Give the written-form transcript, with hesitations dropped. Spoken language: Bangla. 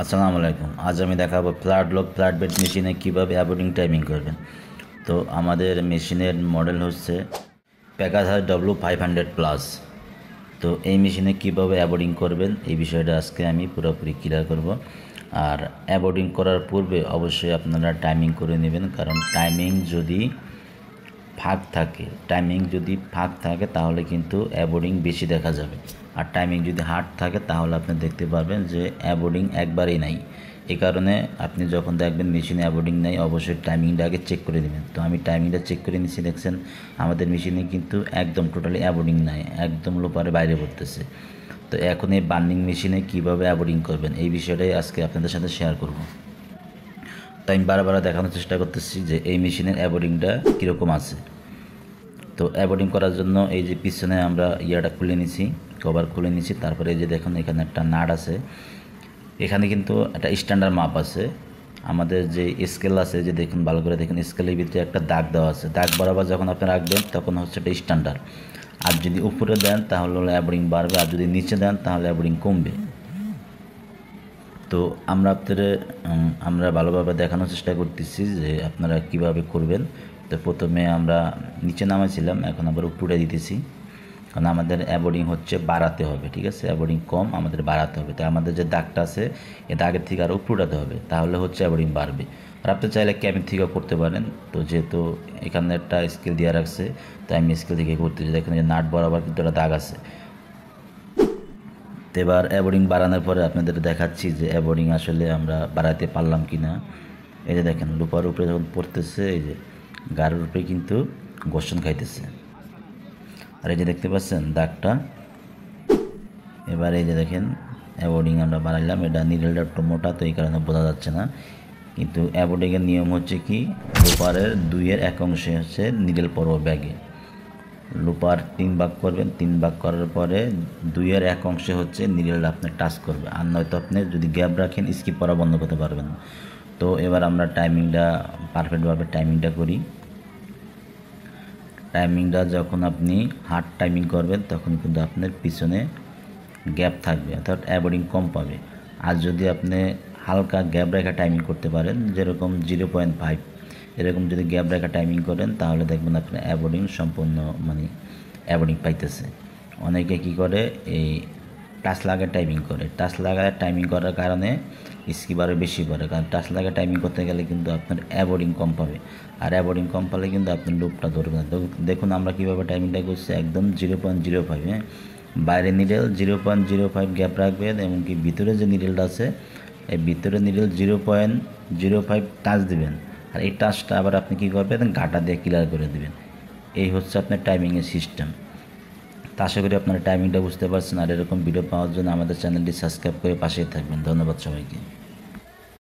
আসসালামু আলাইকুম। আজ আমি দেখাবো ফ্ল্যাট লক ফ্ল্যাট বেড মেশিনে কীভাবে অ্যাবোর্ডিং টাইমিং করবেন। তো আমাদের মেশিনের মডেল হচ্ছে প্যাকাসার W500+। তো এই মেশিনে কীভাবে অ্যাবোর্ডিং করবেন এই বিষয়টা আজকে আমি পুরোপুরি ক্লিয়ার করব। আর অ্যাবোর্ডিং করার পূর্বে অবশ্যই আপনারা টাইমিং করে নেবেন, কারণ টাইমিং যদি ফাঁক থাকে তাহলে কিন্তু অ্যাবোর্ডিং বেশি দেখা যাবে। আর টাইমিং যদি হার্ড থাকে তাহলে আপনি দেখতে পারবেন যে অ্যাবোর্ডিং একবারেই নাই। এই কারণে আপনি যখন দেখবেন মেশিনে অ্যাবোর্ডিং নাই, অবশ্যই টাইমিংটা আগে চেক করে নেবেন। তো আমি টাইমিংটা চেক করে নিচ্ছি, দেখছেন আমাদের মেশিনে কিন্তু একদম টোটালি অ্যাবোর্ডিং নাই, একদম লোপারে বাইরে পড়তেছে। তো এখন এই বার্নিং মেশিনে কীভাবে অ্যাবোর্ডিং করবেন এই বিষয়টাই আজকে আপনাদের সাথে শেয়ার করব। তো আমি বারবার দেখানোর চেষ্টা করতেছি যে এই মেশিনের অ্যাবোর্ডিংটা কীরকম আছে। তো অ্যাবোর্ডিং করার জন্য এই যে পিছনে আমরা ইয়াটা খুলে নিছি, কভার খুলে নিছি। তারপরে এই যে দেখুন এখানে একটা নাট আছে, এখানে কিন্তু একটা স্ট্যান্ডার্ড মাপ আছে। আমাদের যে স্কেল আছে, যে দেখুন ভালো করে দেখুন, স্কেলের ভিতরে একটা দাগ দেওয়া আছে। দাগ বরাবর যখন আপনি রাখবেন তখন হচ্ছে এটা স্ট্যান্ডার্ড। আর যদি উপরে দেন তাহলে অ্যাবোর্ডিং বাড়বে, আর যদি নিচে দেন তাহলে অ্যাবোর্ডিং কমবে। তো আমরা ভালোভাবে দেখানোর চেষ্টা করতেছি যে আপনারা কিভাবে করবেন। তো প্রথমে আমরা নিচে নামাইছিলাম, এখন আবার উপরে দিতেছি, কারণ আমাদের অ্যাবোর্ডিং হচ্ছে বাড়াতে হবে। ঠিক আছে, অ্যাবোর্ডিং কম, আমাদের বাড়াতে হবে। তাই আমাদের যে দাগটা আছে এই দাগের থেকে আরও উপরাতে হবে, তাহলে হচ্ছে অ্যাবোর্ডিং বাড়বে। আর আপনি চাইলে ক্যাবিন থেকেও করতে পারেন। তো যেহেতু এখানে একটা স্কেল দেওয়া রাখছে, তাই আমি স্কেল থেকে করতেছি। দেখেন যে নাট বরাবর কিন্তু একটা দাগ আছে। তো এবার অ্যাবোর্ডিং বাড়ানোর পরে আপনাদের দেখাচ্ছি যে অ্যাবোর্ডিং আসলে আমরা বাড়াতে পারলাম কি না। এই যে দেখেন লুপার উপরে যখন পড়তেছে, এই যে গাড়ির উপরে কিন্তু ঘর্ষণ খাইতেছে। আর এই যে দেখতে পাচ্ছেন দাগটা। এবার এই যে দেখেন অ্যাবোর্ডিং আমরা বাড়াইলাম, এটা নিডেলটা একটু মোটা, তো এই কারণে বোঝা যাচ্ছে না। কিন্তু অ্যাবোর্ডিংয়ের নিয়ম হচ্ছে কি, লুপারের 2/1 অংশে হচ্ছে নিডেল পড়ব ব্যাগে। লুপার 3 ভাগ করবেন, 3 ভাগ করার পরে 2/1 অংশে হচ্ছে নিডেলটা আপনি টাচ করবে। আর নয়তো আপনি যদি গ্যাপ রাখেন স্কিপ করা বন্ধ করতে পারবেন। তো এবার আমরা টাইমিংটা পারফেক্টভাবে টাইমিংটা করি। টাইমিংটা যখন আপনি হার্ড টাইমিং করবেন তখন কিন্তু আপনার পিছনে গ্যাপ থাকবে, অর্থাৎ অ্যাবোর্ডিং কম পাবে। আর যদি আপনি হালকা গ্যাপ রেখা টাইমিং করতে পারেন, যেরকম 0.5 এরকম যদি গ্যাপ রেখা টাইমিং করেন, তাহলে দেখবেন আপনার অ্যাবোর্ডিং সম্পূর্ণ অ্যাবোর্ডিং পাইতেছে। অনেকে কি করে, এই টাচ লাগায় টাইমিং করে। টাচ লাগায় টাইমিং করার কারণে স্কিপ আরও বেশি পড়ে, কারণ টাচ লাগায় টাইমিং করতে গেলে কিন্তু আপনার অ্যাবোর্ডিং কম পাবে। আর অ্যাবোর্ডিং কম পালে কিন্তু আপনার লুপটা ধরবে না। দেখুন আমরা কীভাবে টাইমিংটা করছি, একদম 0.05। হ্যাঁ, বাইরে নিডেল 0.05 গ্যাপ রাখবেন, এমনকি ভিতরে যে নিডেলটা আছে এই ভিতরে নিডেল 0.05 টাচ দেবেন। আর এই টাচটা আবার আপনি কী করবেন, গাঁটা দিয়ে ক্লিয়ার করে দেবেন। এই হচ্ছে আপনার টাইমিংয়ের সিস্টেম। তা আশা করি আপনারা টাইমিংটা বুঝতে পারছেন। আর এরকম ভিডিও পাওয়ার জন্য আমাদের চ্যানেলটি সাবস্ক্রাইব করে পাশেই থাকবেন। ধন্যবাদ সবাইকে।